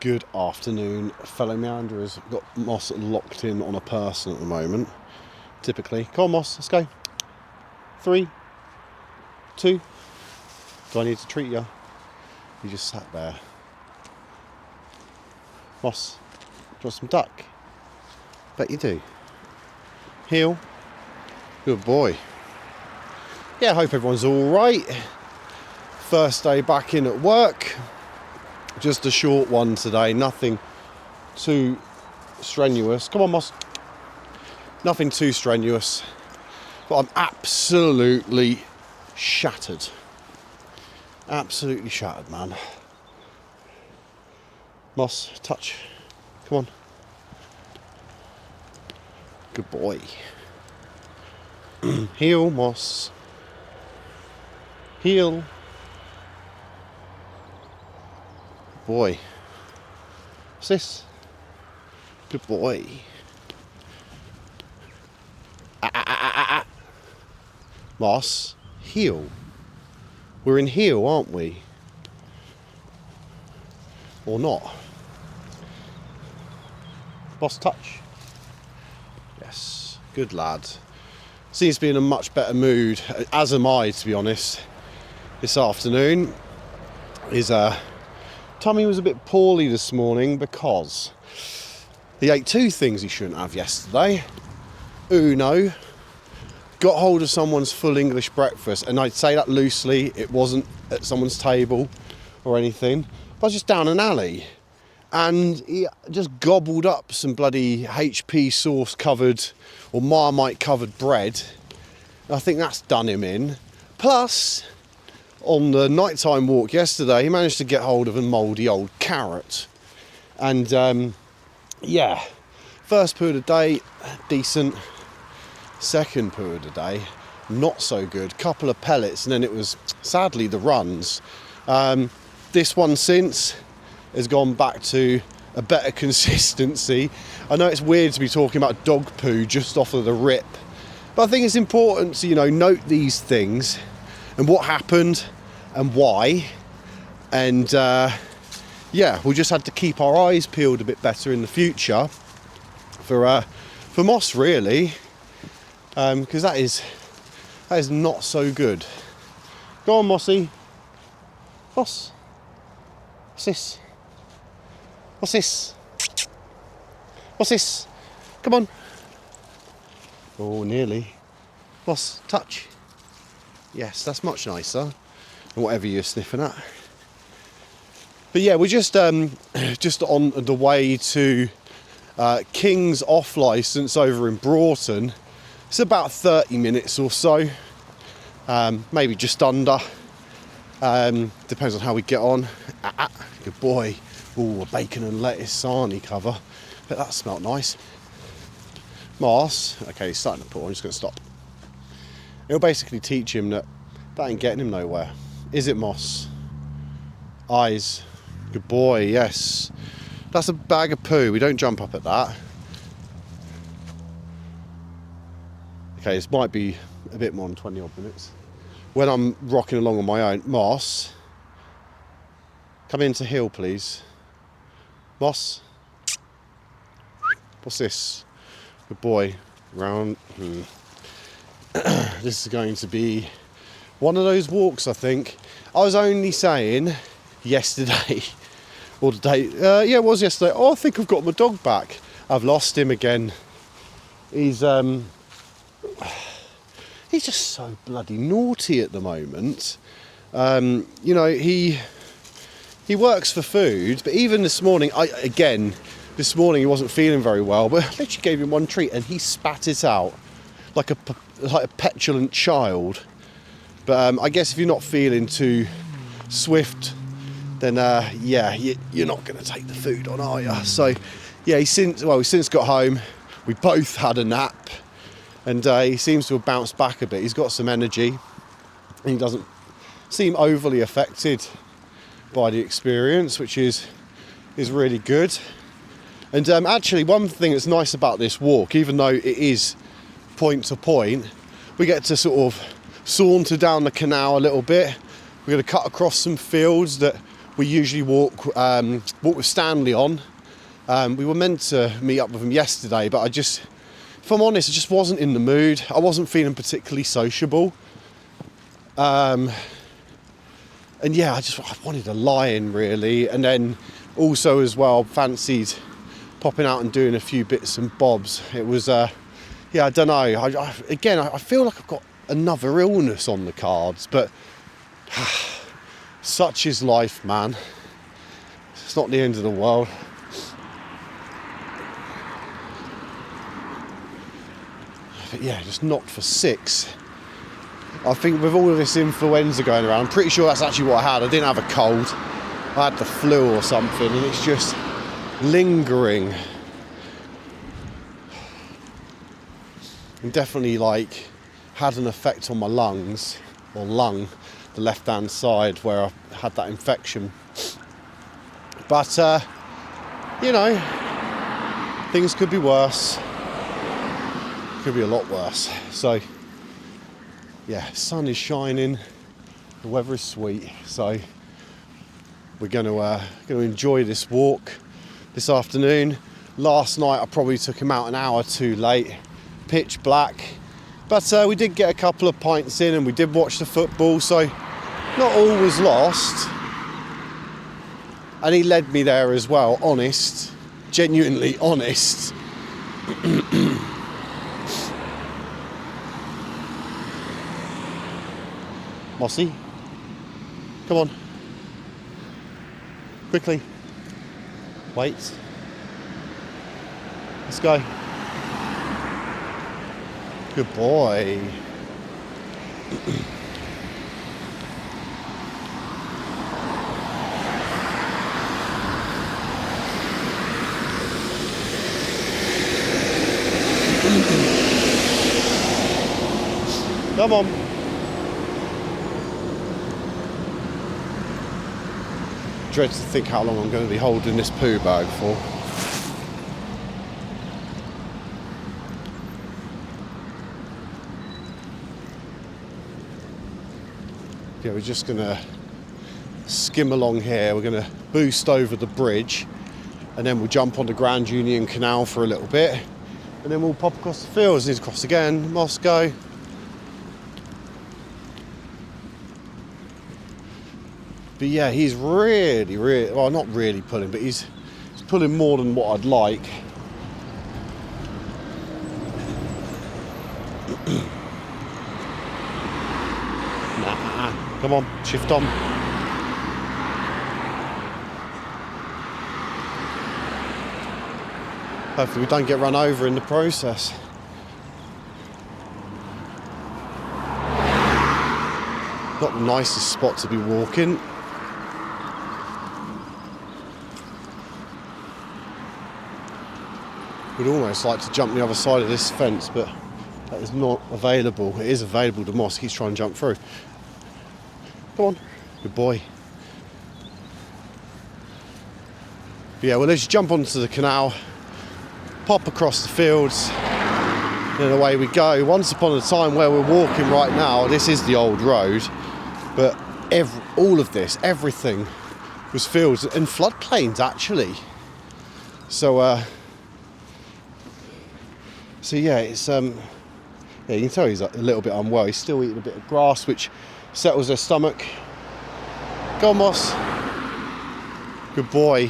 Good afternoon, fellow meanderers. I've got Moss locked in on a person at the moment, typically. Come on, Moss, let's go. 3, 2. Do I need to treat you? You just sat there. Moss, do you want some duck? Bet you do. Heel. Good boy. Yeah, I hope everyone's alright. First day back in at work. Just a short one today, nothing too strenuous. Come on, Moss. Nothing too strenuous. But I'm absolutely shattered. Absolutely shattered, man. Moss, touch. Come on. Good boy. Heel, Moss. Heel. Boy. What's this? Good boy. Moss, heel. We're in heel, aren't we? Or not? Moss, touch. Yes, good lad. Seems to be in a much better mood, as am I, to be honest, this afternoon. His tummy was a bit poorly this morning because he ate 2 things he shouldn't have yesterday. Uno, got hold of someone's full English breakfast, and I'd say that loosely, it wasn't at someone's table or anything, but I was just down an alley, and he just gobbled up some bloody HP sauce covered or Marmite covered bread. I think that's done him in. Plus, on the nighttime walk yesterday, he managed to get hold of a mouldy old carrot. And yeah, first poo of the day, decent. Second poo of the day, not so good. Couple of pellets, and then it was sadly the runs. This one since has gone back to a better consistency. I know it's weird to be talking about dog poo just off of the rip, but I think it's important to, note these things and what happened and why. And yeah, we just had to keep our eyes peeled a bit better in the future for Moss, really, because that is not so good. Go on, Mossy. Moss. What's this? What's this? What's this? Come on. Oh, nearly. Moss, touch. Yes, that's much nicer than whatever you're sniffing at. But yeah, we're just on the way to King's off licence over in Broughton. It's about 30 minutes or so, maybe just under. Depends on how we get on. Good boy. Ooh, a bacon and lettuce sarnie cover. Bet that smelled nice. Moss. Okay, he's starting to pull. I'm just going to stop. It'll basically teach him that ain't getting him nowhere. Is it, Moss? Eyes. Good boy, yes. That's a bag of poo. We don't jump up at that. Okay, this might be a bit more than 20 odd minutes. When I'm rocking along on my own, Moss, come into heel, please. Moss. What's this? Good boy. Round. This is going to be one of those walks, I think. I was only saying yesterday, or the day, yeah, it was yesterday. Oh, I think I've got my dog back. I've lost him again. He's just so bloody naughty at the moment. He works for food, but even this morning, this morning he wasn't feeling very well, but I literally gave him one treat and he spat it out like a petulant child. But I guess if you're not feeling too swift, then yeah, you're not going to take the food on, are you? So yeah, he's since got home. We both had a nap, and he seems to have bounced back a bit. He's got some energy, and he doesn't seem overly affected by the experience, which is really good. And actually, one thing that's nice about this walk, even though it is point to point, we get to sort of saunter down the canal a little bit. We're going to cut across some fields that we usually walk with Stanley on. We were meant to meet up with him yesterday, but if I'm honest, I just wasn't in the mood. I wasn't feeling particularly sociable. And yeah, I wanted a lie-in really. And then also as well, fancied popping out and doing a few bits and bobs. It was, I don't know. I feel like I've got another illness on the cards, but such is life, man. It's not the end of the world. But yeah, just knocked for 6. I think with all of this influenza going around, I'm pretty sure that's actually what I had. I didn't have a cold. I had the flu or something, and it's just lingering. And definitely had an effect on my lungs, or lung, the left hand side where I had that infection. But things could be worse. Could be a lot worse. So yeah, sun is shining, the weather is sweet, so we're going to enjoy this walk this afternoon. Last night I probably took him out an hour too late, pitch black, but we did get a couple of pints in and we did watch the football, so not all was lost. And he led me there as well, honest, genuinely honest. Mossy, come on, quickly, wait, let's go, good boy. Come on. Dread to think how long I'm going to be holding this poo bag for. Yeah, we're just going to skim along here. We're going to boost over the bridge and then we'll jump on the Grand Union Canal for a little bit and then we'll pop across the fields. Need to cross again, Moscow. But yeah, he's really, well, not really pulling, but he's pulling more than what I'd like. Nah, come on, shift on. Hopefully we don't get run over in the process. Not the nicest spot to be walking. Would almost like to jump the other side of this fence, but that is not available. It is available to Moss. He's trying to jump through. Come on, good boy. But yeah, well, let's jump onto the canal, pop across the fields, and away we go. Once upon a time, where we're walking right now, this is the old road, but all of this, everything was fields and floodplains actually. So yeah, it's yeah, you can tell he's a little bit unwell. He's still eating a bit of grass, which settles their stomach. Go on, Moss. Good boy.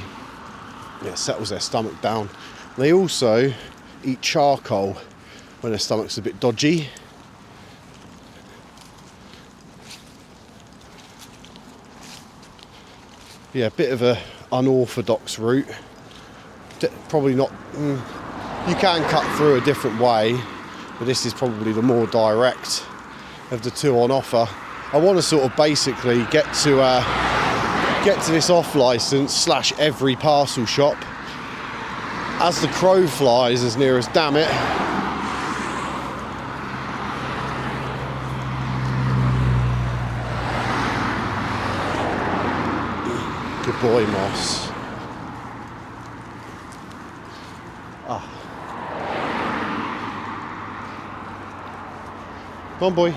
Yeah, settles their stomach down. They also eat charcoal when their stomach's a bit dodgy. Yeah, a bit of a unorthodox route. Probably not. You can cut through a different way, but this is probably the more direct of the two on offer. I want to sort of basically get to this off license / every parcel shop as the crow flies, as near as damn it. Good boy, Moss. Come on, boy.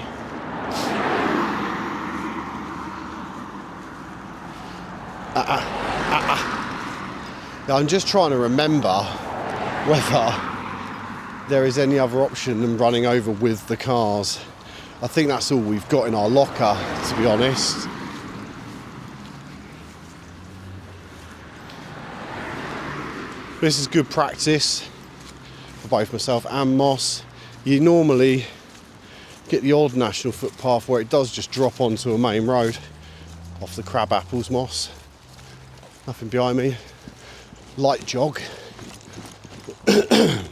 Now, I'm just trying to remember whether there is any other option than running over with the cars. I think that's all we've got in our locker, to be honest. This is good practice for both myself and Moss. You normally get the odd national footpath where it does just drop onto a main road off the crab apples, Moss. Nothing behind me. Light jog. Yeah,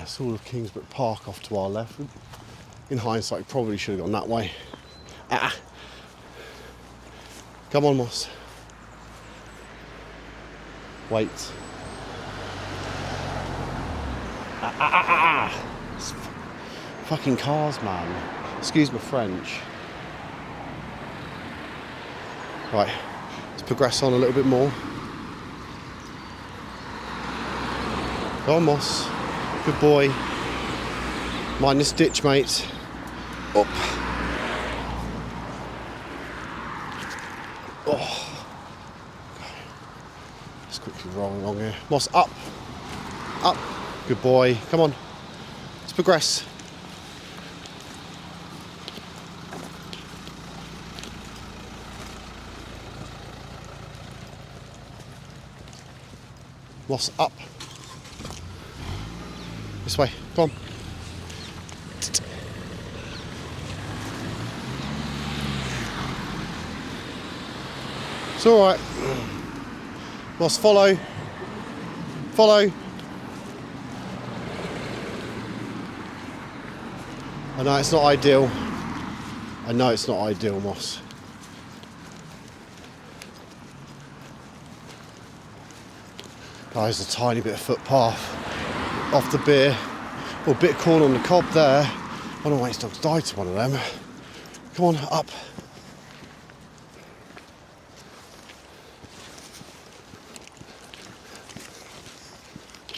it's all of Kingsbrook Park off to our left. In hindsight, probably should have gone that way. Come on, Moss. Wait. Fucking cars, man. Excuse my French. Right, let's progress on a little bit more. Go on, Moss. Good boy. Mind this ditch, mate. Up. Oh. Let's quickly roll along here. Moss, up. Up. Good boy. Come on. Let's progress. Moss, up. This way. Come on. It's all right. Moss, follow. Follow. I know it's not ideal. I know it's not ideal, Moss. Oh, there's a tiny bit of footpath off the beer. Well, a bit of corn on the cob there. I don't know why these dogs died to one of them. Come on, up.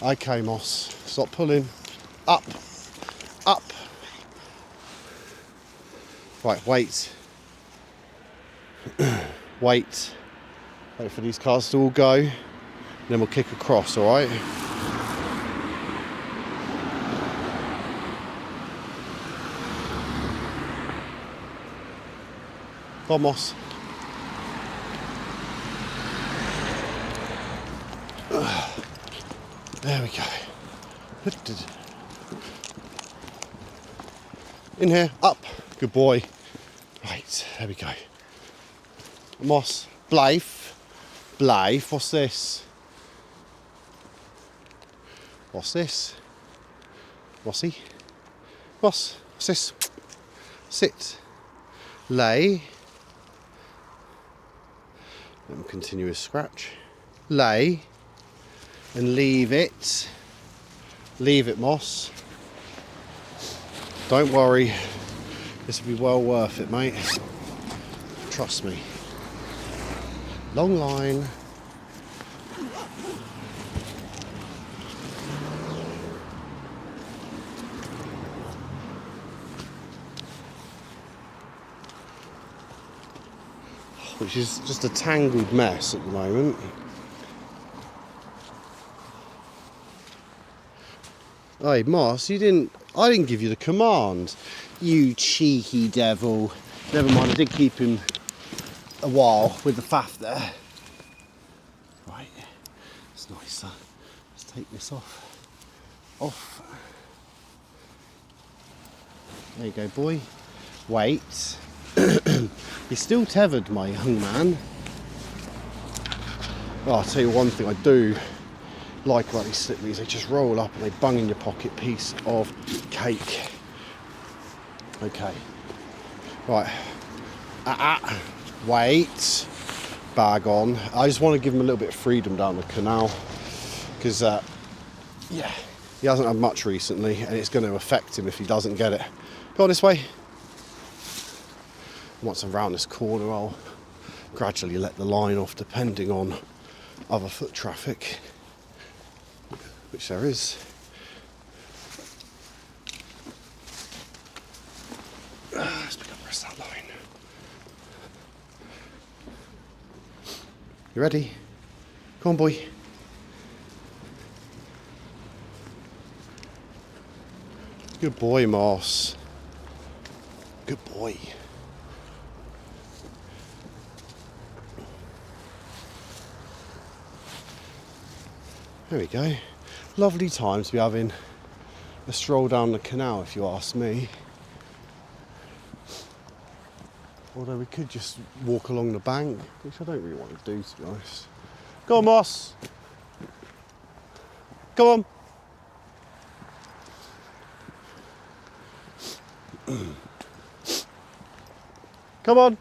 Okay, Moss, stop pulling. Up, up. Right, wait. Wait. Wait for these cars to all go. And then we'll kick across, all right? Come on, Moss. There we go. In here, up. Good boy. Right, there we go. Moss, Blythe. Blythe, what's this? What's this? Mossy? Moss, what's this? Sit. Lay. Then continuous scratch. Lay. And leave it. Leave it, Moss. Don't worry. This will be well worth it, mate. Trust me. Long line. Which is just a tangled mess at the moment. Hey, Moss, I didn't give you the command. You cheeky devil. Never mind, I did keep him a while with the faff there. Right, it's nicer. Let's take this off. Off. There you go, boy. Wait. You're still tethered, my young man. Oh, I'll tell you one thing I do like about these slippies, they just roll up and they bung in your pocket. Piece of cake. Okay. Right. Wait. Bag on. I just want to give him a little bit of freedom down the canal. Because, yeah, he hasn't had much recently and it's going to affect him if he doesn't get it. Go on this way. Once I'm round this corner, I'll gradually let the line off depending on other foot traffic. Which there is. Let's pick up the rest of that line. You ready? Come on, boy. Good boy, Moss. Good boy. There we go. Lovely time to be having a stroll down the canal, if you ask me. Although we could just walk along the bank, which I don't really want to do, to be honest. Go on, Moss. Come on. Come on.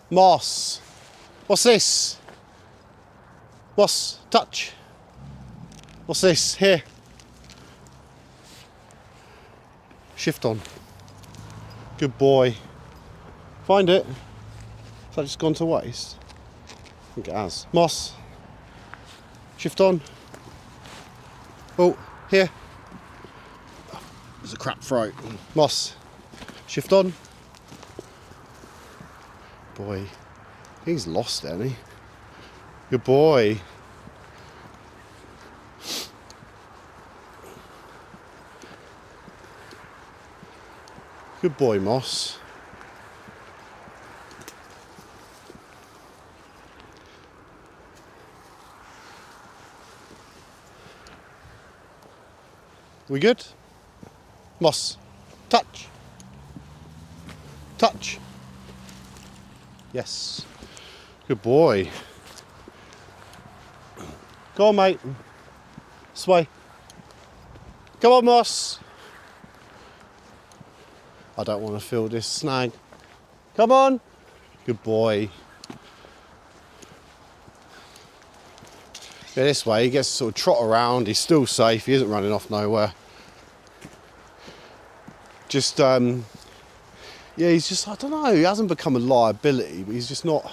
Moss. What's this? Moss, touch. What's this? Here. Shift on. Good boy. Find it. Has that just gone to waste? I think it has. Moss. Shift on. Oh, here. There's a crap throat. Moss. Shift on. Boy. He's lost, hasn't he? Good boy. Good boy, Moss. We good? Moss, touch. Touch. Yes. Good boy. Go on, mate. Sway. Come on, Moss. I don't want to feel this snag. Come on. Good boy. Yeah, this way he gets to sort of trot around. He's still safe. He isn't running off nowhere. Just, yeah, he's just, I don't know. He hasn't become a liability, but he's just not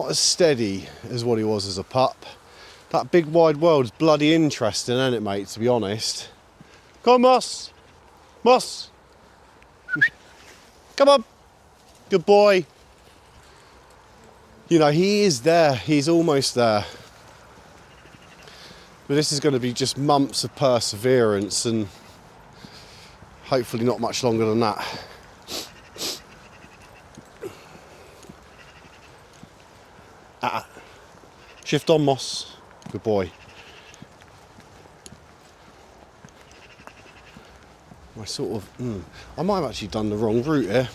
as steady as what he was as a pup. That big wide world's bloody interesting, isn't it, mate, to be honest? Come on, Moss. Moss. Come on. Good boy. You know, he is there. He's almost there. But this is going to be just months of perseverance and hopefully not much longer than that. Shift on, Moss. Good boy. I sort of, I might have actually done the wrong route here.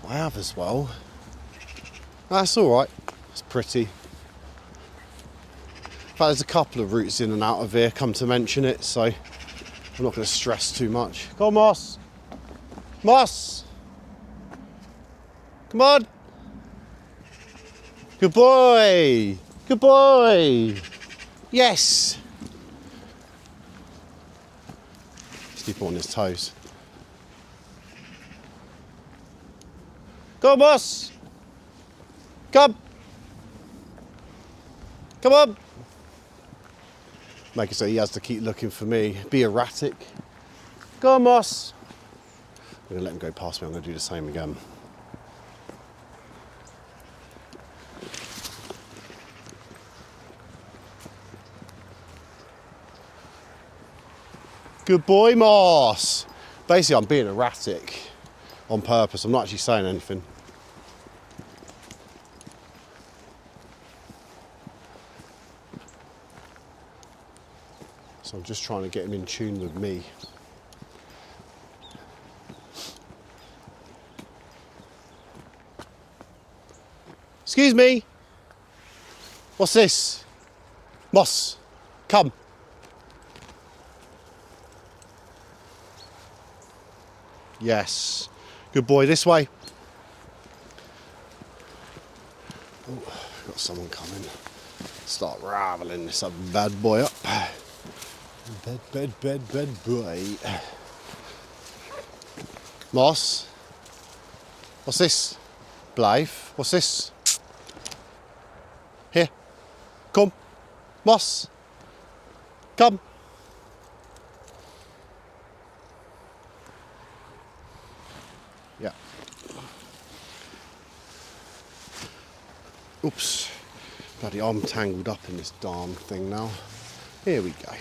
I have as well. That's all right. It's pretty. In fact, there's a couple of routes in and out of here, come to mention it, so I'm not going to stress too much. Come on, Moss. Moss. Come on. Good boy. Good boy. Yes. Let's keep him on his toes. Go on, Moss. Come. Come on. Make it so he has to keep looking for me. Be erratic. Go on, Moss. I'm going to let him go past me. I'm going to do the same again. Good boy, Moss. Basically, I'm being erratic on purpose. I'm not actually saying anything. So I'm just trying to get him in tune with me. Excuse me. What's this? Moss, come. Yes. Good boy, this way. Oh, got someone coming. Start raveling this bad boy up. Bed boy. Moss. What's this? Blythe. What's this? Here. Come. Moss. Come. Yeah. Oops. Bloody, I'm tangled up in this darn thing now. Here we go.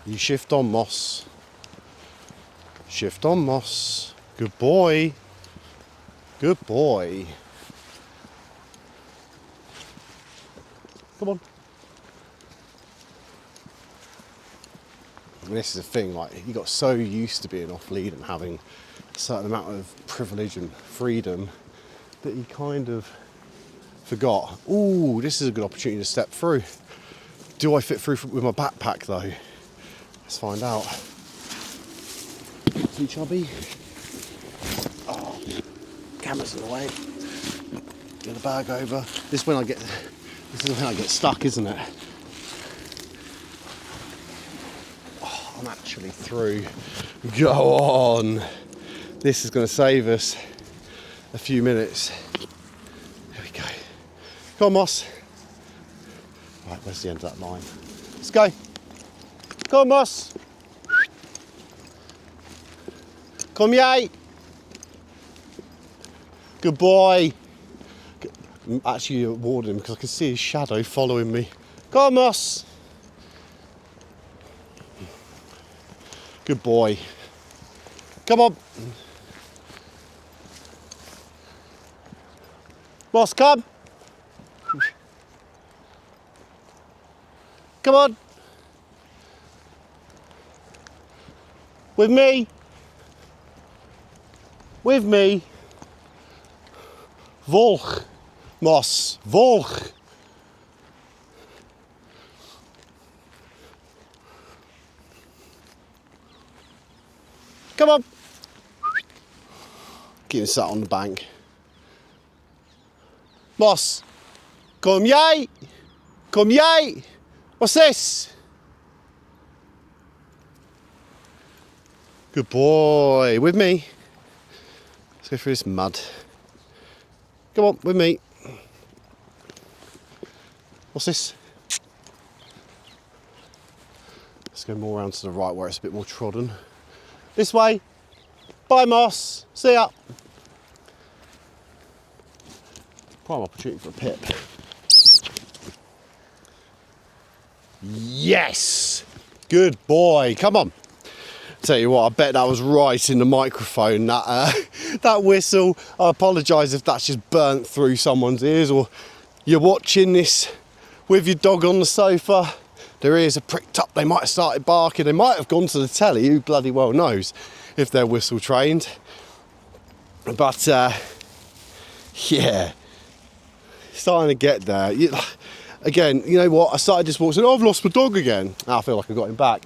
You shift on, Moss. Shift on, Moss. Good boy. Good boy. Come on. And this is the thing, like, you got so used to being off lead and having a certain amount of privilege and freedom that you kind of forgot. Ooh, this is a good opportunity to step through. Do I fit through with my backpack though? Let's find out. Too chubby. Oh, camera's in the way. Get the bag over. This is when I get stuck, isn't it? Oh, I'm actually through. Go on. This is going to save us a few minutes. There we go. Come on, Moss. Right, where's the end of that line? Let's go. Come on, Moss. Come, yay. Good boy. I'm actually warning him because I can see his shadow following me. Come on, Moss. Good boy. Come on. Moss, come. Come on. With me. With me. Volg. Moss. Volg. Come on. Keep him sat on the bank. Moss. Kom jij? Kom jij? What's this? Good boy. With me. Let's go through this mud. Come on, with me. What's this? Let's go more around to the right where it's a bit more trodden. This way. Bye, Moss. See ya. Prime opportunity for a pip. Yes! Good boy. Come on. Tell you what, I bet that was right in the microphone, that whistle. I apologise if that's just burnt through someone's ears, or you're watching this with your dog on the sofa, their ears are pricked up, they might have started barking, they might have gone to the telly, who bloody well knows if they're whistle trained. But yeah, starting to get there. Again, you know what, I started this walk saying, oh, I've lost my dog again. Now I feel like I got him back.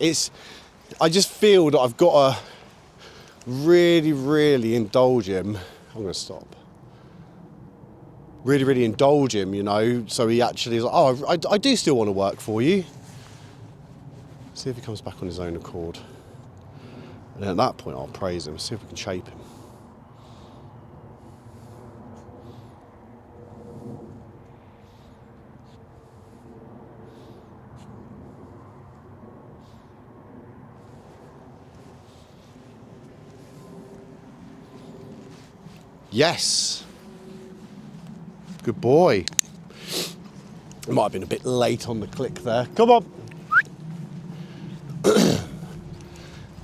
I just feel that I've got to really, really indulge him. I'm going to stop. Really, really indulge him, you know, so he actually is like, oh, I do still want to work for you. See if he comes back on his own accord. And then at that point, I'll praise him, see if we can shape him. Yes. Good boy. It might have been a bit late on the click there. Come on.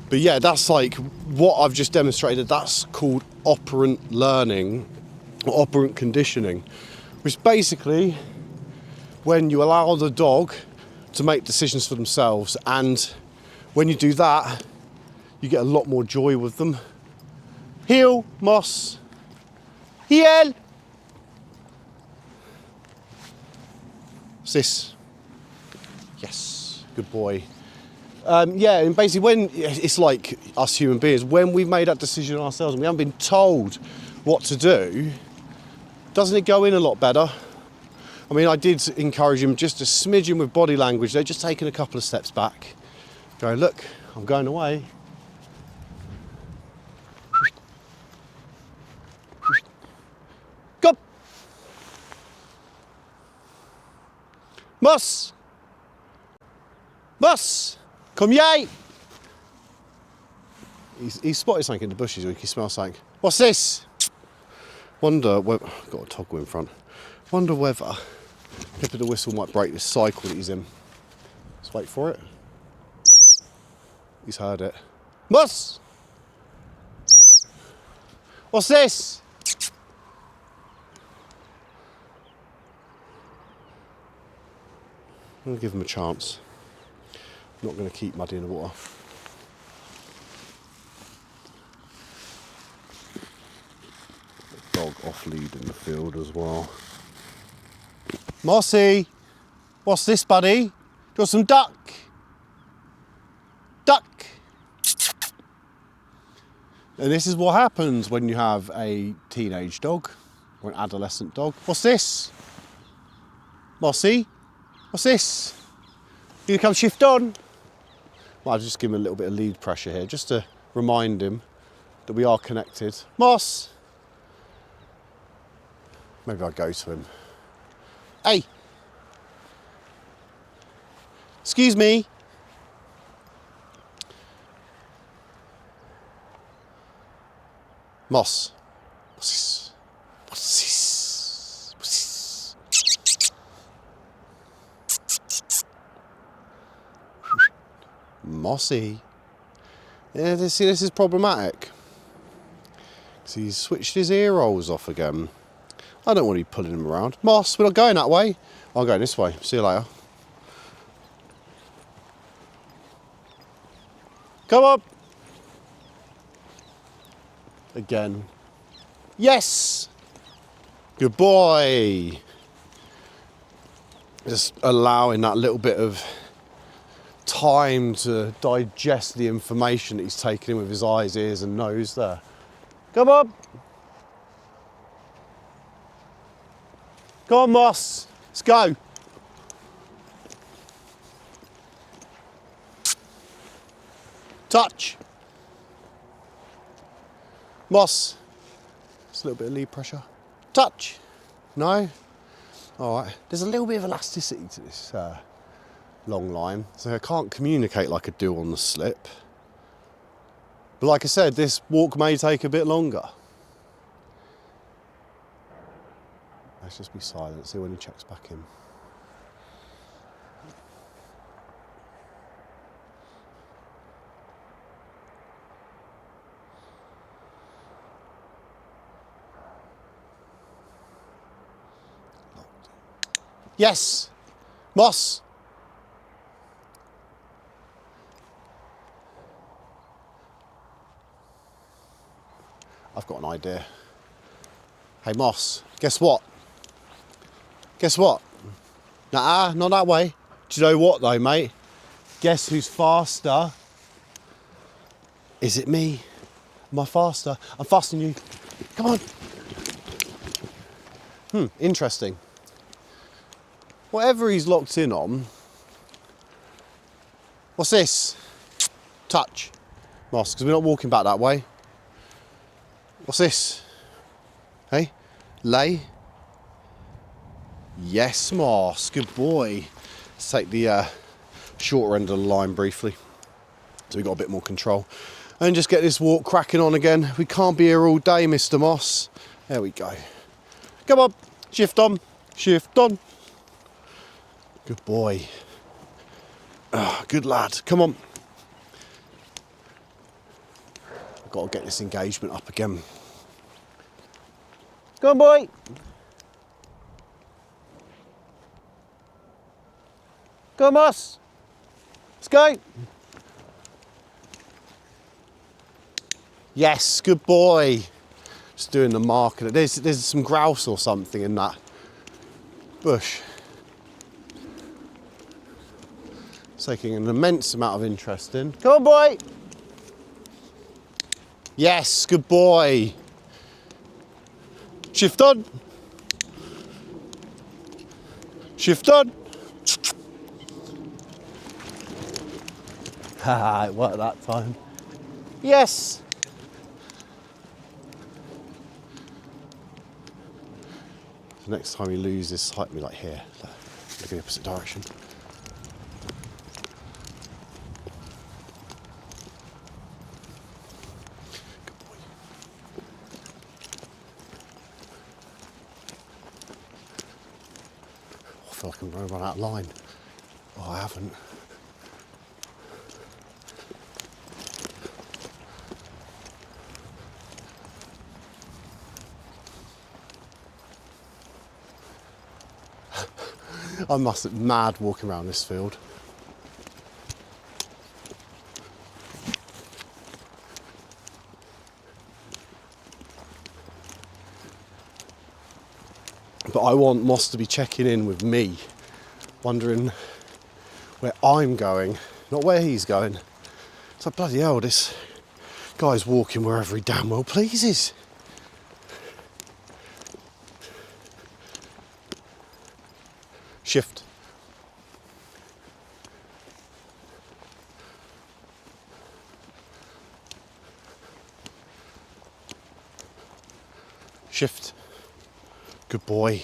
But yeah, that's like what I've just demonstrated. That's called operant learning or operant conditioning, which basically when you allow the dog to make decisions for themselves, and when you do that, you get a lot more joy with them. Heel, Moss. Heel. What's this? Yes, good boy. Yeah, and basically when it's like us human beings, when we've made that decision ourselves and we haven't been told what to do, doesn't it go in a lot better? I mean, I did encourage him just a smidgen with body language. They're just taking a couple of steps back. Going, look, I'm going away. Moss! Moss! Come yay! He spotted something in the bushes, or he can smell something. What's this? Wonder whether, got a toggle in front. Wonder whether tip of the whistle might break this cycle that he's in. Let's wait for it. He's heard it. Moss! What's this? I'm going to give him a chance. I'm not going to keep muddying the water. The dog off lead in the field as well. Mossy! What's this, buddy? Got some duck? Duck! And this is what happens when you have a teenage dog or an adolescent dog. What's this? Mossy? What's this? You come shift on? Well, I'll just give him a little bit of lead pressure here, just to remind him that we are connected. Moss! Maybe I'll go to him. Hey! Excuse me? Moss. What's this? What's this? What's this? Mossy. Yeah, see, this is problematic. So he's switched his ear rolls off again. I don't want to be pulling him around. Moss, we're not going that way. I'm going this way. See you later. Come on. Again. Yes! Good boy. Just allowing that little bit of time to digest the information that he's taken in with his eyes, ears and nose there. Come on. Come on, Moss. Let's go. Touch. Moss. Just a little bit of lead pressure. Touch. No. All right. There's a little bit of elasticity to this long line, so I can't communicate like I do on the slip. But like I said, this walk may take a bit longer. Let's just be silent, see when he checks back in. Yes! Moss! I've got an idea. Hey Moss, guess what? Guess what? Nah, not that way. Do you know what though, mate? Guess who's faster? Is it me? Am I faster? I'm faster than you. Come on. Interesting. Whatever he's locked in on. What's this? Touch. Moss, because we're not walking back that way. What's this? Hey? Lay? Yes, Moss. Good boy. Let's take the shorter end of the line briefly. So we've got a bit more control. And just get this walk cracking on again. We can't be here all day, Mr. Moss. There we go. Come on. Shift on. Shift on. Good boy. Good lad. Come on. I've got to get this engagement up again. Go on, boy. Go on, Moss. Let's go. Yes, good boy. Just doing the marker. There's some grouse or something in that bush. It's taking an immense amount of interest in. Come on, boy. Yes, good boy. Shift on. Shift on. Haha, it worked that time. Yes. So next time he loses sight, be like here. Look. Look in the opposite direction. Good boy. Oh, I feel like I'm going to run out of line. Oh, I haven't. I must have been mad walking around this field. But I want Moss to be checking in with me, wondering where I'm going, not where he's going. It's like, bloody hell, this guy's walking wherever he damn well pleases. Shift. Shift. Good boy.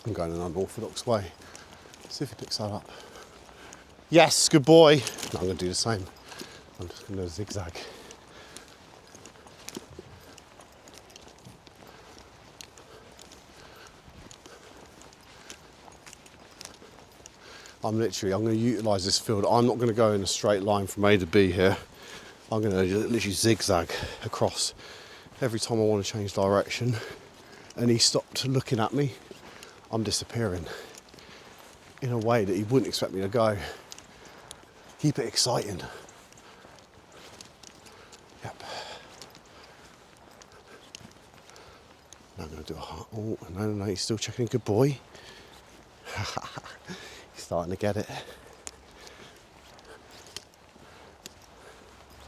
I'm going an unorthodox way. See if he picks that up. Yes, good boy. No, I'm going to do the same. I'm just going to zigzag. I'm going to utilise this field. I'm not going to go in a straight line from A to B here. I'm going to literally zigzag across every time I want to change direction. And he stopped looking at me. I'm disappearing in a way that he wouldn't expect me to go. Keep it exciting. Yep. Now I'm going to do a heart. Oh, no, he's still checking in. Good boy. He's starting to get it.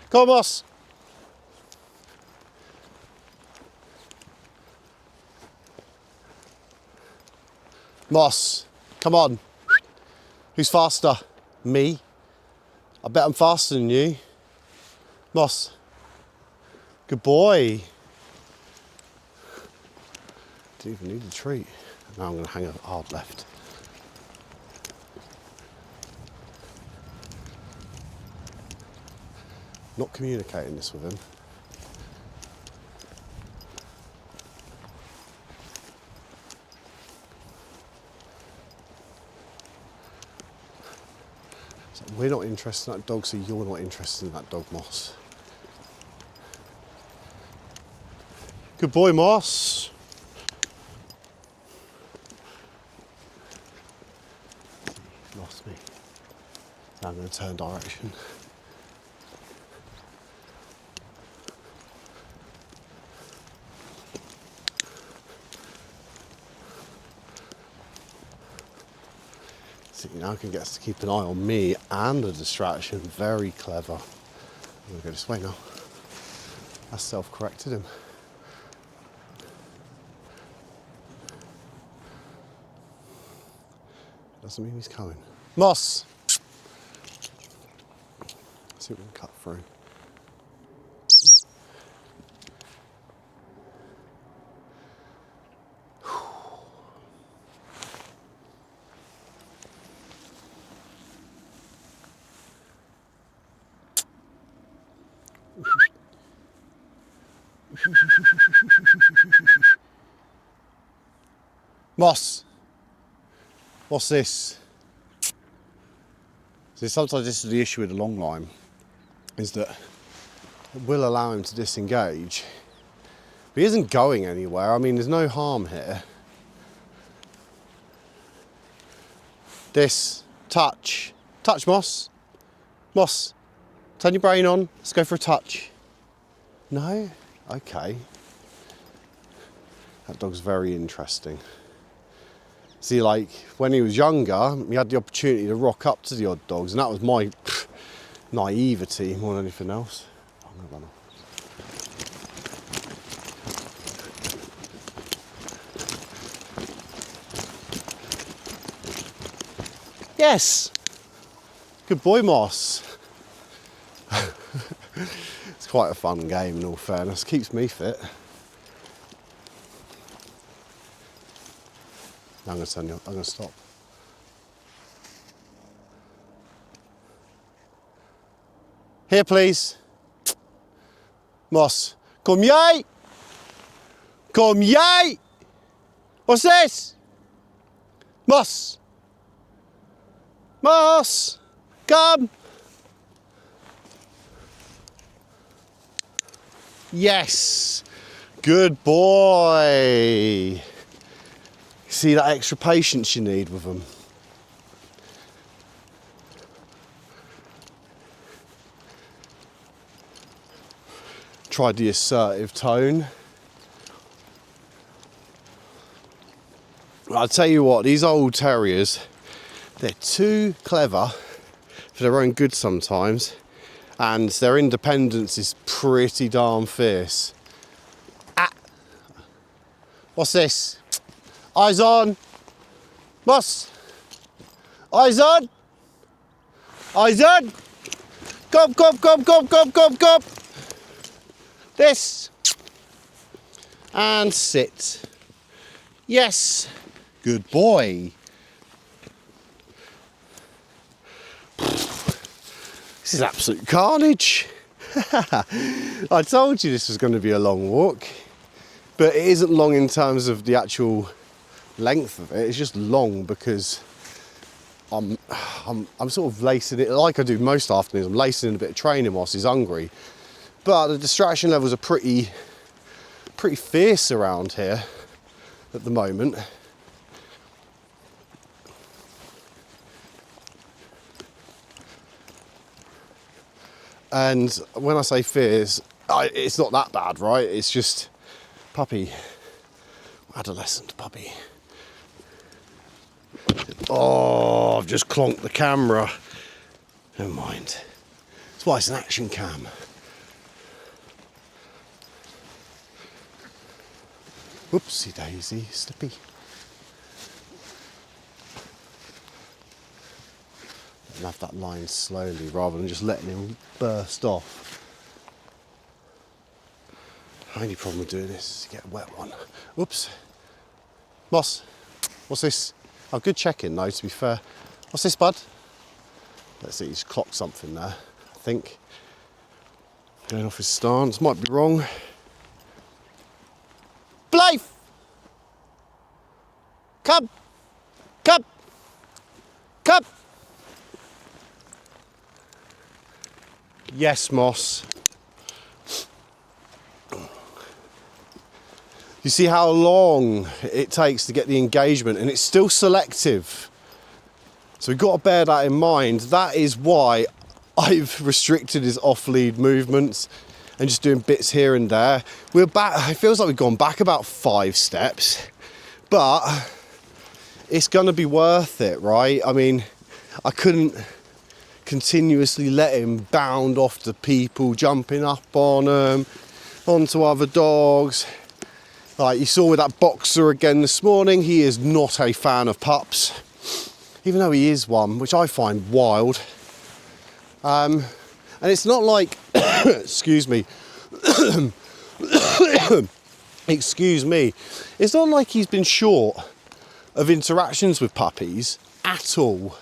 Come on, Moss. Moss, come on. Who's faster? Me? I bet I'm faster than you. Moss. Good boy. Didn't even need a treat. Now I'm going to hang a hard left. Not communicating this with him. So we're not interested in that dog, so you're not interested in that dog, Moss. Good boy, Moss. Lost me. Now I'm going to turn direction. Now can get us to keep an eye on me and a distraction. Very clever. I'm going to go this way now. I self-corrected him. Doesn't mean he's coming. Moss! Let's see if we can cut through. Moss, what's this? See, sometimes this is the issue with the long line, is that it will allow him to disengage, but he isn't going anywhere. I mean, there's no harm here. This, touch, Moss. Moss, turn your brain on, let's go for a touch. No? Okay. That dog's very interesting. See, like, when he was younger, he had the opportunity to rock up to the odd dogs, and that was my naivety more than anything else. I'm gonna run off. Yes! Good boy, Moss. It's quite a fun game in all fairness, keeps me fit. I'm going to stop. Here please. Moss, come yay! Come yay! What's this? Moss! Moss! Come! Yes! Good boy! See that extra patience you need with them. Tried the assertive tone. I'll tell you what, these old terriers, they're too clever for their own good sometimes, and their independence is pretty darn fierce. Ah! What's this? Eyes on! Boss! Eyes on! Eyes on! Come, come, come, come, come, come, come! This! And sit. Yes! Good boy! This is absolute carnage! I told you this was going to be a long walk, but it isn't long in terms of the actual length of it. It's just long because I'm sort of lacing it, like I do most afternoons, I'm lacing in a bit of training whilst he's hungry. But the distraction levels are pretty fierce around here at the moment. And when I say fierce, it's not that bad, right? It's just puppy, adolescent puppy. Oh, I've just clonked the camera. Never mind. That's why it's an action cam. Whoopsie daisy, slippy. And have that line slowly rather than just letting him burst off. The only problem with doing this is to get a wet one. Whoops. Moss, what's this? Oh, good check-in though, to be fair. What's this, bud? Let's see, he's clocked something there, I think. Going off his stance, might be wrong. Blythe! Come! Come! Come! Yes, Moss. You see how long it takes to get the engagement, and it's still selective. So we've got to bear that in mind. That is why I've restricted his off-lead movements and just doing bits here and there. We're back, it feels like we've gone back about 5 steps, but it's gonna be worth it, right? I mean, I couldn't continuously let him bound off to people, jumping up on them, onto other dogs. Like you saw with that boxer again this morning, he is not a fan of pups, even though he is one, which I find wild. And it's not like, excuse me, excuse me, it's not like he's been short of interactions with puppies at all.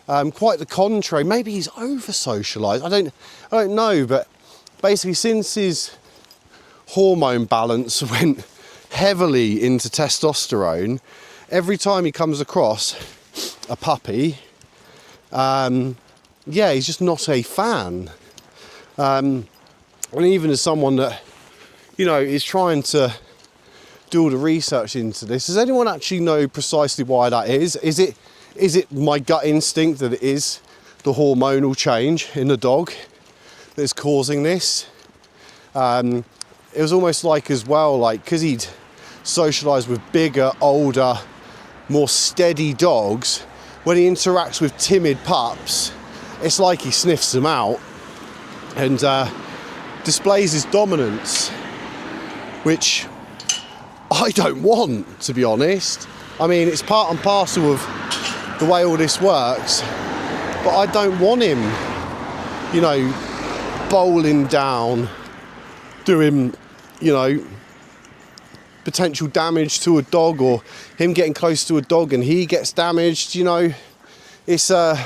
Quite the contrary. Maybe he's over-socialised. I don't know, but basically since his hormone balance went heavily into testosterone, every time he comes across a puppy, yeah, he's just not a fan. And even as someone that, you know, is trying to do all the research into this, does anyone actually know precisely why that is? Is it my gut instinct that it is the hormonal change in the dog that's causing this? It was almost like as well, like, because he'd socialised with bigger, older, more steady dogs, when he interacts with timid pups, it's like he sniffs them out and displays his dominance, which I don't want, to be honest. I mean, it's part and parcel of the way all this works, but I don't want him, you know, bowling down, doing, you know, potential damage to a dog, or him getting close to a dog and he gets damaged, you know, it's so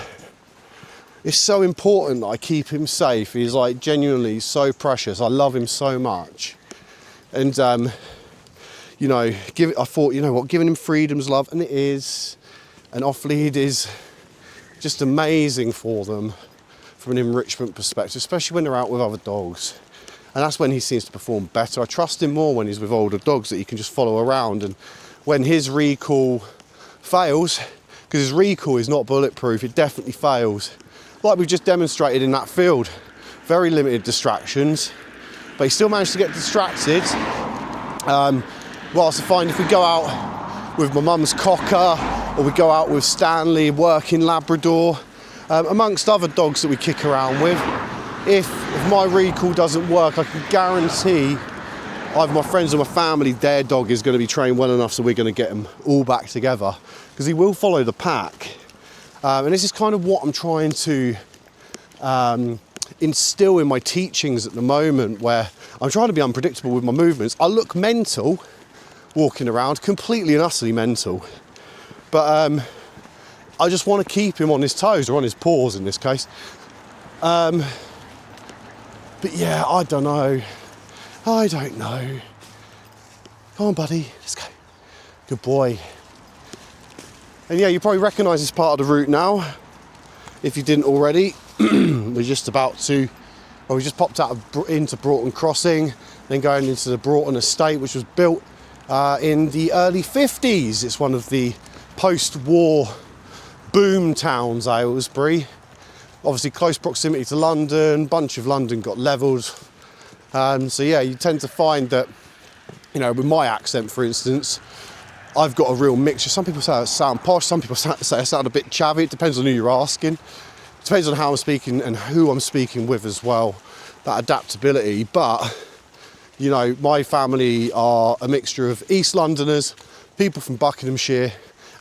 important that I keep him safe. He's like genuinely so precious. I love him so much. And, you know, I thought, you know what, giving him freedom's love, and it is. And off-lead is just amazing for them from an enrichment perspective, especially when they're out with other dogs. And that's when he seems to perform better. I trust him more when he's with older dogs that he can just follow around. And when his recall fails, because his recall is not bulletproof, it definitely fails. Like we've just demonstrated in that field. Very limited distractions, but he still managed to get distracted. Whilst I find if we go out with my mum's cocker, or we go out with Stanley, working Labrador, amongst other dogs that we kick around with, if my recall doesn't work, I can guarantee either my friends or my family, their dog is going to be trained well enough so we're going to get them all back together, because he will follow the pack. And this is kind of what I'm trying to instill in my teachings at the moment, where I'm trying to be unpredictable with my movements. I look mental walking around, completely and utterly mental, but I just want to keep him on his toes, or on his paws in this case. But yeah, I don't know. Come on, buddy, let's go. Good boy. And yeah, you probably recognise this part of the route now, if you didn't already. We just popped out into Broughton Crossing, then going into the Broughton estate, which was built in the early 50s. It's one of the post-war boom towns, Aylesbury. Obviously close proximity to London, bunch of London got levelled. So yeah, you tend to find that, you know, with my accent, for instance, I've got a real mixture. Some people say I sound posh, some people say I sound a bit chavvy. It depends on who you're asking. It depends on how I'm speaking and who I'm speaking with as well, that adaptability. But, you know, my family are a mixture of East Londoners, people from Buckinghamshire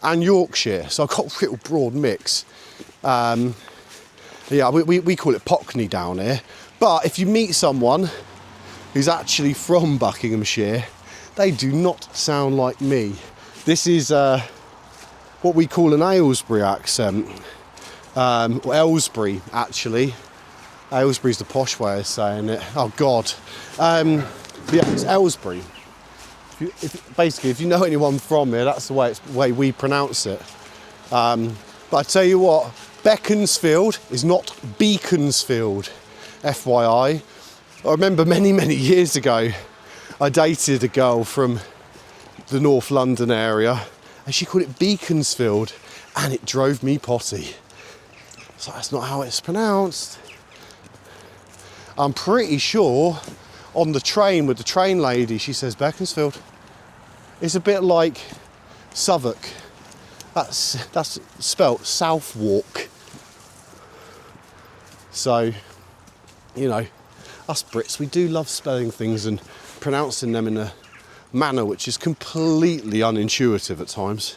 and Yorkshire. So I've got a real broad mix. Yeah, we call it Pockney down here. But if you meet someone who's actually from Buckinghamshire, they do not sound like me. This is what we call an Aylesbury accent, or Aylesbury actually. Aylesbury's the posh way of saying it. Oh God. But yeah, it's Aylesbury. If you know anyone from here, that's the way we pronounce it. But I tell you what, Beaconsfield is not Beaconsfield, FYI. I remember many years ago, I dated a girl from the North London area, and she called it Beaconsfield, and it drove me potty. So that's not how it's pronounced. I'm pretty sure on the train with the train lady, she says Beaconsfield. It's a bit like Southwark. That's spelt Southwark. So, you know, us Brits, we do love spelling things and pronouncing them in a manner which is completely unintuitive at times.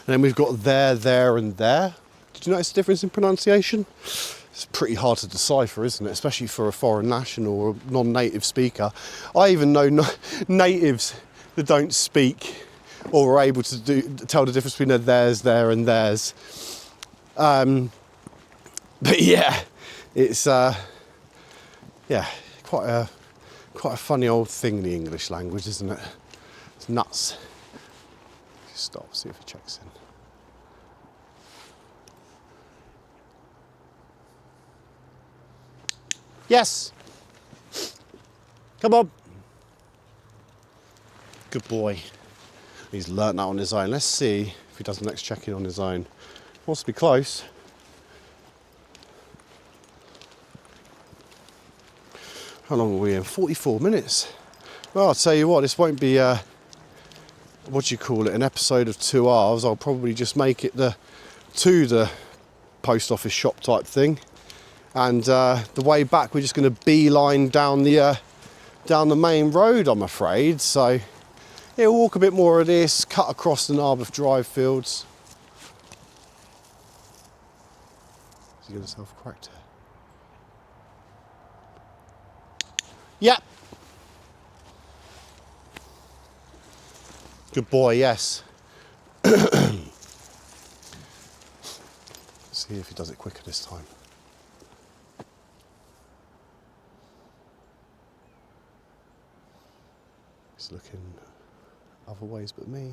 And then we've got there, and there. Did you notice the difference in pronunciation? It's pretty hard to decipher, isn't it? Especially for a foreign national or a non-native speaker. I even know natives that don't speak or are able to tell the difference between a there's, there, and theirs. But yeah, it's quite a funny old thing, the English language, isn't it? It's nuts. Stop, see if it checks in. Yes. Come on. Good boy. He's learnt that on his own. Let's see if he does the next check-in on his own. He wants to be close. How long are we in? 44 minutes. Well, I'll tell you what, this won't be, an episode of 2 hours. I'll probably just make it to the post office shop type thing. And the way back, we're just going to beeline down the main road, I'm afraid. So, yeah, we'll walk a bit more of this, cut across the Narberth Drive fields. He's going to self-correct here. Yep. Good boy, yes. See if he does it quicker this time. He's looking other ways but me.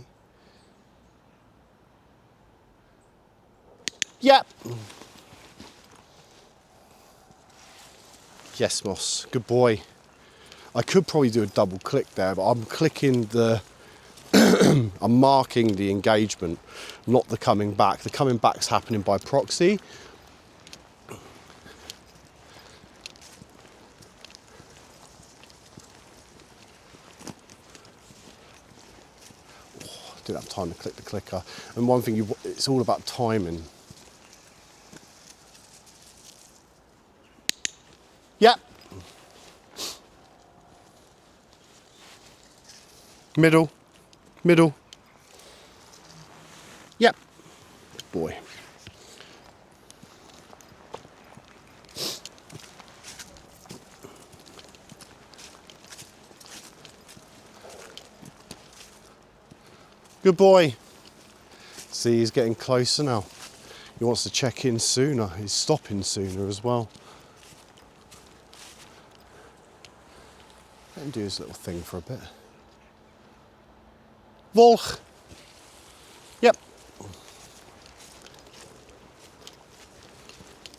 Yep. Yes, Moss. Good boy. I could probably do a double click there, but I'm clicking the... I'm marking the engagement, not the coming back. The coming back's happening by proxy. Didn't have time to click the clicker. And one thing, it's all about timing. Yep. Middle. Middle. Yep. Good boy. Good boy. See, he's getting closer now. He wants to check in sooner. He's stopping sooner as well. Let him do his little thing for a bit. Volg. Yep.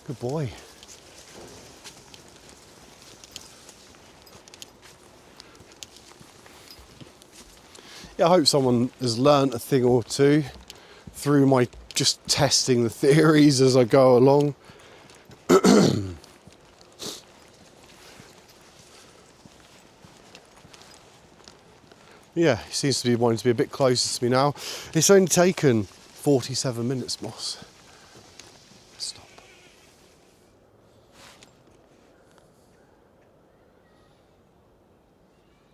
Good boy. Yeah, I hope someone has learnt a thing or two through my just testing the theories as I go along. Yeah, he seems to be wanting to be a bit closer to me now. It's only taken 47 minutes, Moss. Stop.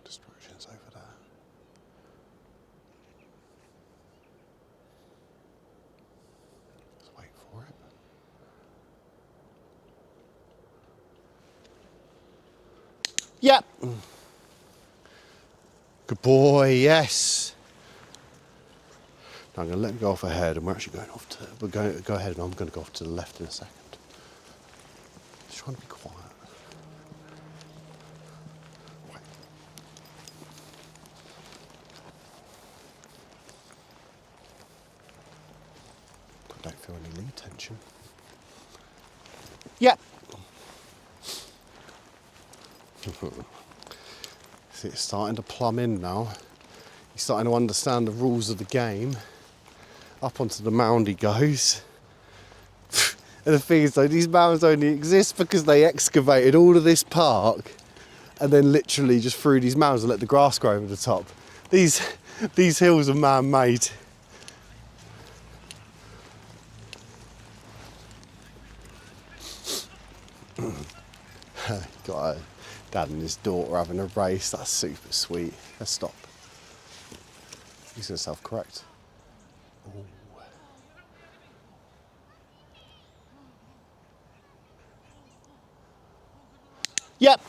Distractions over there. Let's wait for it. Yep. Good boy, yes. Now I'm going to let him go off ahead, and we're actually going off to... We're going to go ahead, and I'm going to go off to the left in a second. Just trying to be quiet. Wait. I don't feel any lead tension. Yep. See, it's starting to plumb in now. He's starting to understand the rules of the game. Up onto the mound he goes. And the thing is though, these mounds only exist because they excavated all of this park and then literally just threw these mounds and let the grass grow over the top. These hills are man-made. Got a dad and his daughter having a race. That's super sweet. Let's stop. He's going to self-correct. Ooh. Yep.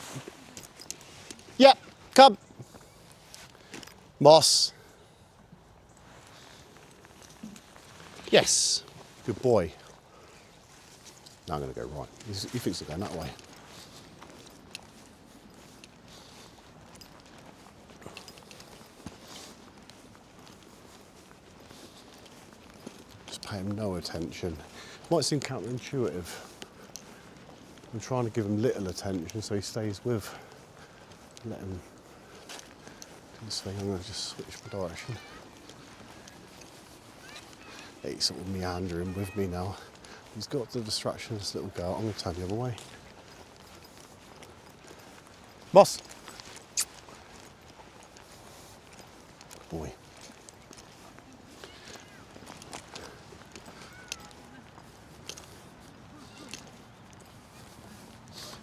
Yep. Come. Moss. Yes. Good boy. Now I'm going to go right. He thinks I'm going that way. Just pay him no attention. Might seem counterintuitive. I'm trying to give him little attention so he stays with. Let him do this thing. I'm going to just switch my direction. Yeah, he's sort of meandering with me now. He's got the distraction of this little girl. I'm going to turn the other way. Boss! Good boy.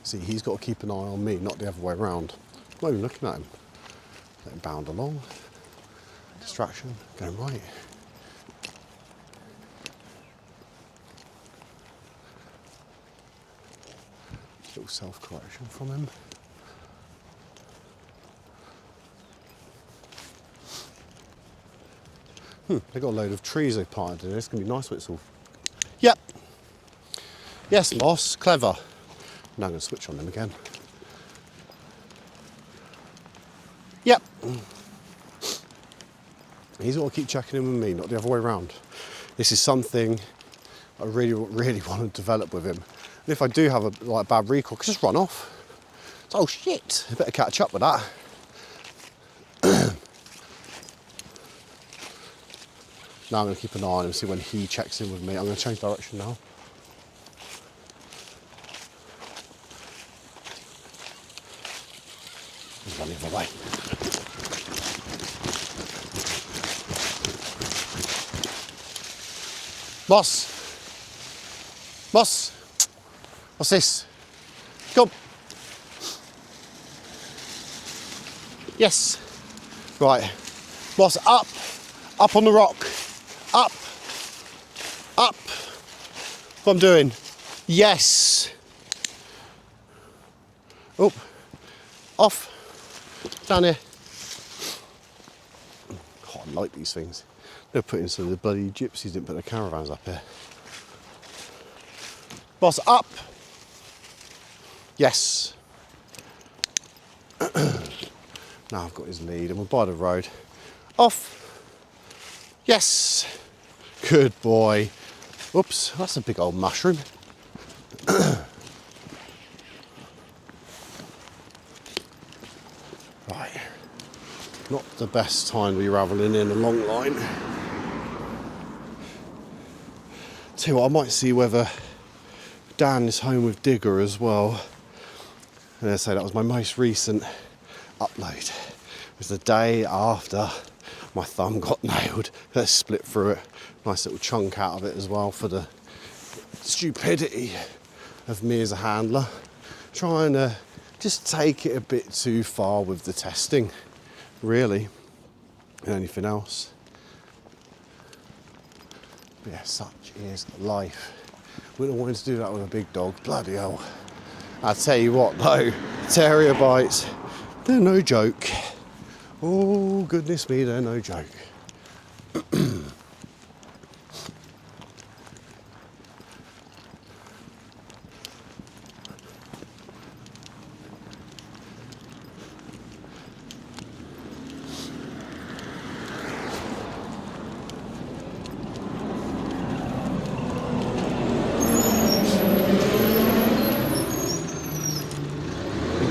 See, he's got to keep an eye on me, not the other way around. I'm not even looking at him. Let him bound along. Distraction, going right. little self-correction from him. They've got a load of trees they've planted in there. It's going to be nice when it's all... Yep. Yes, Moss. Clever. Now I'm going to switch on them again. Yep. He's got to keep checking in with me, not the other way around. This is something I really want to develop with him. And if I do have a bad recall, I can just run off. So, oh shit, I better catch up with that. Now I'm going to keep an eye on him, see when he checks in with me. I'm going to change direction now. He's running the other way. Boss! Boss! What's this? Come! Yes! Right. Boss, up! Up on the rock! Up! Up! What I'm doing? Yes! Up! Off! Down here. Oh, I like these things. They're putting some of the bloody gypsies didn't put their caravans up here. Boss, up! Yes. Now I've got his lead and we're by the road. Off! Yes! Good boy. Oops, that's a big old mushroom. Right. Not the best time to be ravelling in a long line. Tell you what, I might see whether Dan is home with Digger as well. And I say that was my most recent upload. It was the day after my thumb got nailed. Let's split through it. Nice little chunk out of it as well for the stupidity of me as a handler. Trying to just take it a bit too far with the testing, really, and anything else. But yeah, such is life. Wouldn't have wanted to do that with a big dog. Bloody hell. I tell you what though, terrier bites, they're no joke. Oh goodness me, they're no joke.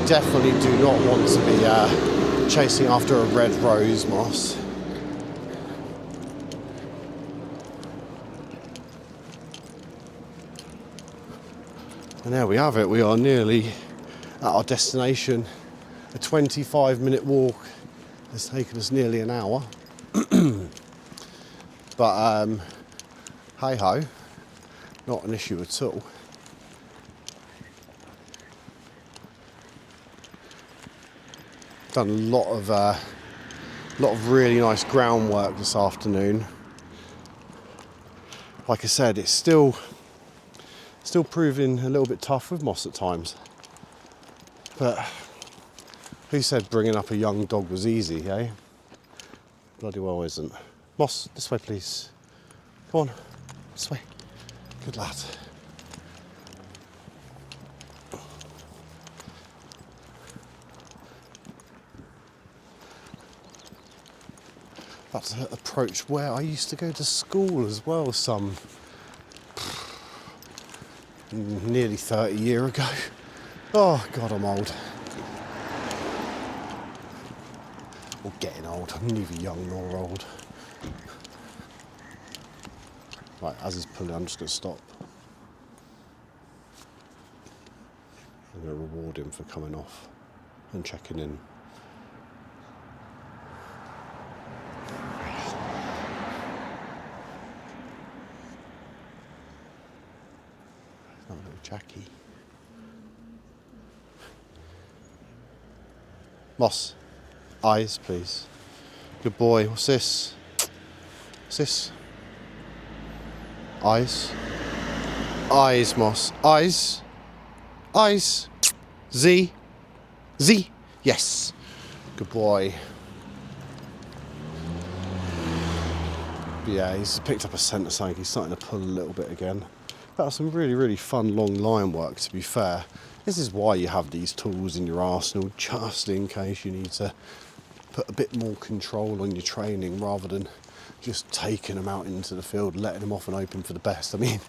Definitely do not want to be chasing after a red rose moss. And there we have it, we are nearly at our destination. A 25-minute walk has taken us nearly an hour. But hey ho, not an issue at all. Done a lot of really nice groundwork this afternoon. Like I said, it's still proving a little bit tough with moss at times. But who said bringing up a young dog was easy, eh? Bloody well isn't. Moss, this way please. Come on, this way. Good lad. That's an approach where I used to go to school as well, some nearly 30 years ago. Oh God, I'm old. Or getting old. I'm neither young nor old. Right, as he's pulling, I'm just going to stop. I'm going to reward him for coming off and checking in. Jackie. Moss, eyes please. Good boy. What's this? What's this? Eyes. Eyes, Moss. Eyes. Eyes. Z. Z. Yes. Good boy. But yeah, he's picked up a scent of something. He's starting to pull a little bit again. That was some really, really fun long line work, to be fair. This is why you have these tools in your arsenal, just in case you need to put a bit more control on your training rather than just taking them out into the field, letting them off and open for the best. I mean,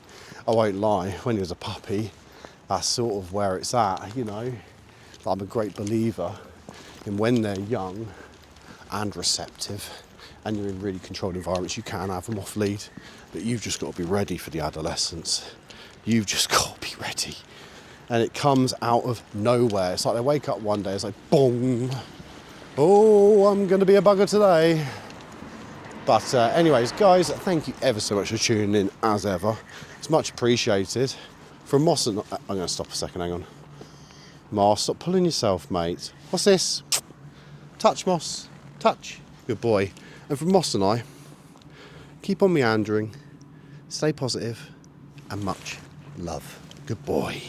I won't lie, when he was a puppy, that's sort of where it's at, you know. I'm a great believer in when they're young and receptive and you're in really controlled environments, you can have them off lead, but you've just got to be ready for the adolescence. You've just got to be ready. And it comes out of nowhere. It's like they wake up one day, it's like, boom. Oh, I'm going to be a bugger today. But anyways, guys, thank you ever so much for tuning in, as ever. It's much appreciated. From Moss and... I'm going to stop a second, hang on. Moss, stop pulling yourself, mate. What's this? Touch, Moss. Touch. Good boy. And from Moss and I, keep on meandering, stay positive, and much love. Good boy.